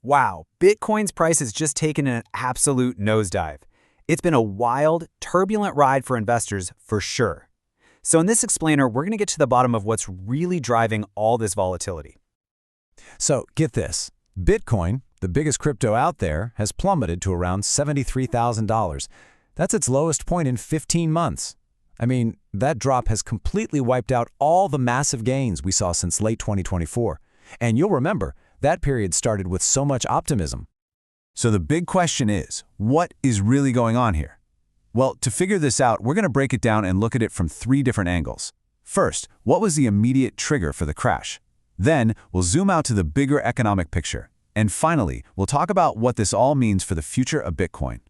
Wow, Bitcoin's price has just taken an absolute nosedive. It's been a wild, turbulent ride for investors for sure. So in this explainer, we're going to get to the bottom of what's really driving all this volatility. So get this, Bitcoin, the biggest crypto out there, has plummeted to around $73,000. That's its lowest point in 15 months. I mean, that drop has completely wiped out all the massive gains we saw since late 2024. And you'll remember, that period started with so much optimism. So the big question is, what is really going on here? Well, to figure this out, we're going to break it down and look at it from three different angles. First, what was the immediate trigger for the crash? Then, we'll zoom out to the bigger economic picture. And finally, we'll talk about what this all means for the future of Bitcoin.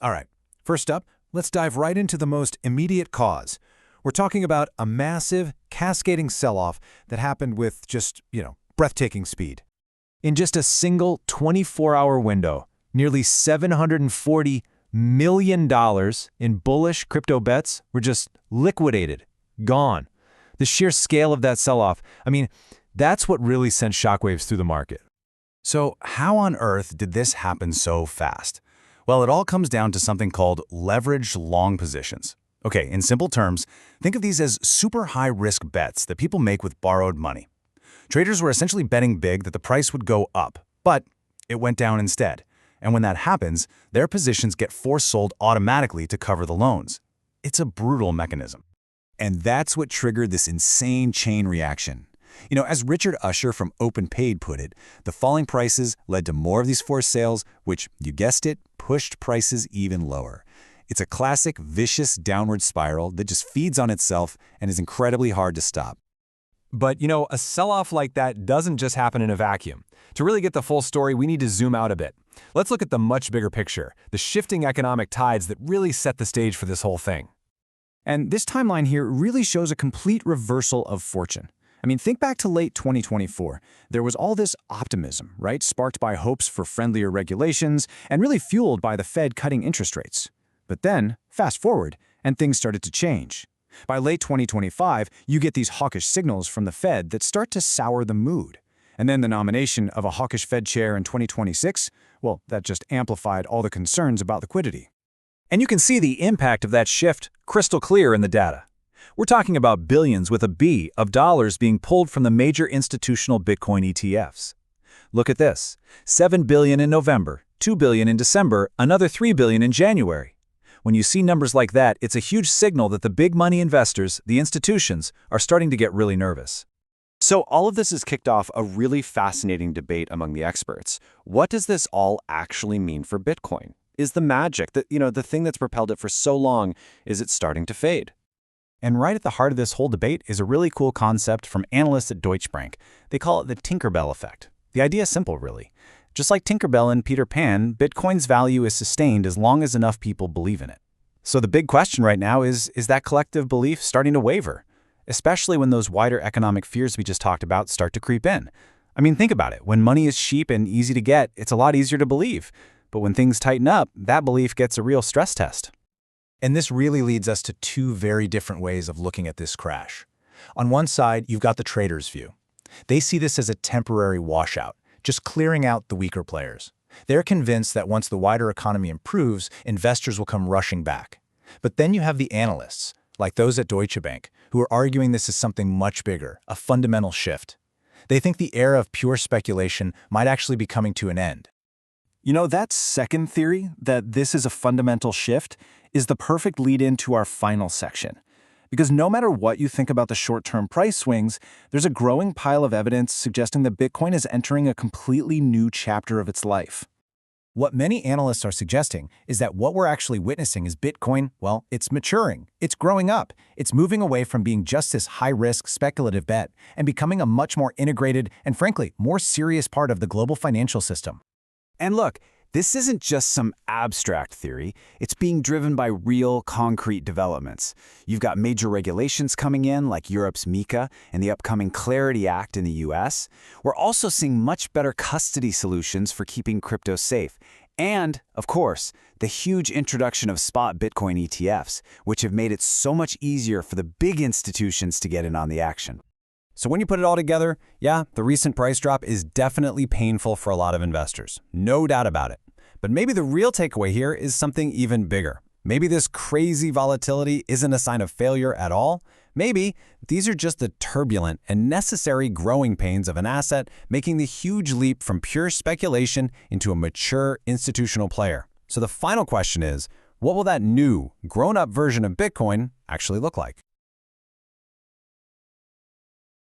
All right, first up, let's dive right into the most immediate cause. We're talking about a massive, cascading sell-off that happened with just, breathtaking speed. In just a single 24-hour window, nearly $740 million in bullish crypto bets were just liquidated, gone. The sheer scale of that sell-off, that's what really sent shockwaves through the market. So how on earth did this happen so fast? Well, it all comes down to something called leveraged long positions. Okay, in simple terms, think of these as super high-risk bets that people make with borrowed money. Traders were essentially betting big that the price would go up, but it went down instead. And when that happens, their positions get force-sold automatically to cover the loans. It's a brutal mechanism. And that's what triggered this insane chain reaction. As Richard Usher from OpenPaid put it, the falling prices led to more of these forced sales, which, you guessed it, pushed prices even lower. It's a classic vicious downward spiral that just feeds on itself and is incredibly hard to stop. But, a sell-off like that doesn't just happen in a vacuum. To really get the full story, we need to zoom out a bit. Let's look at the much bigger picture, the shifting economic tides that really set the stage for this whole thing. And this timeline here really shows a complete reversal of fortune. Think back to late 2024. There was all this optimism, right? Sparked by hopes for friendlier regulations and really fueled by the Fed cutting interest rates. But then, fast forward, and things started to change. By late 2025, you get these hawkish signals from the Fed that start to sour the mood. And then the nomination of a hawkish Fed chair in 2026, well, that just amplified all the concerns about liquidity. And you can see the impact of that shift crystal clear in the data. We're talking about billions with a B of dollars being pulled from the major institutional Bitcoin ETFs. Look at this, $7 billion in November, $2 billion in December, another $3 billion in January. When you see numbers like that, it's a huge signal that the big money investors, the institutions, are starting to get really nervous. So all of this has kicked off a really fascinating debate among the experts. What does this all actually mean for Bitcoin? Is the magic, the thing that's propelled it for so long, is it starting to fade? And right at the heart of this whole debate is a really cool concept from analysts at Deutsche Bank. They call it the Tinkerbell effect. The idea is simple, really. Just like Tinkerbell and Peter Pan, Bitcoin's value is sustained as long as enough people believe in it. So the big question right now is that collective belief starting to waver? Especially when those wider economic fears we just talked about start to creep in. Think about it. When money is cheap and easy to get, it's a lot easier to believe. But when things tighten up, that belief gets a real stress test. And this really leads us to two very different ways of looking at this crash. On one side, you've got the traders' view. They see this as a temporary washout, just clearing out the weaker players. They're convinced that once the wider economy improves, investors will come rushing back. But then you have the analysts, like those at Deutsche Bank, who are arguing this is something much bigger, a fundamental shift. They think the era of pure speculation might actually be coming to an end. That second theory, that this is a fundamental shift, is the perfect lead-in to our final section. Because no matter what you think about the short-term price swings, there's a growing pile of evidence suggesting that Bitcoin is entering a completely new chapter of its life. What many analysts are suggesting is that what we're actually witnessing is Bitcoin, it's maturing, it's growing up, it's moving away from being just this high-risk speculative bet and becoming a much more integrated and, frankly, more serious part of the global financial system. And look, this isn't just some abstract theory. It's being driven by real, concrete developments. You've got major regulations coming in, like Europe's MiCA and the upcoming Clarity Act in the US. We're also seeing much better custody solutions for keeping crypto safe. And, of course, the huge introduction of spot Bitcoin ETFs, which have made it so much easier for the big institutions to get in on the action. So when you put it all together, yeah, the recent price drop is definitely painful for a lot of investors. No doubt about it. But maybe the real takeaway here is something even bigger. Maybe this crazy volatility isn't a sign of failure at all. Maybe these are just the turbulent and necessary growing pains of an asset making the huge leap from pure speculation into a mature institutional player. So the final question is, what will that new, grown-up version of Bitcoin actually look like?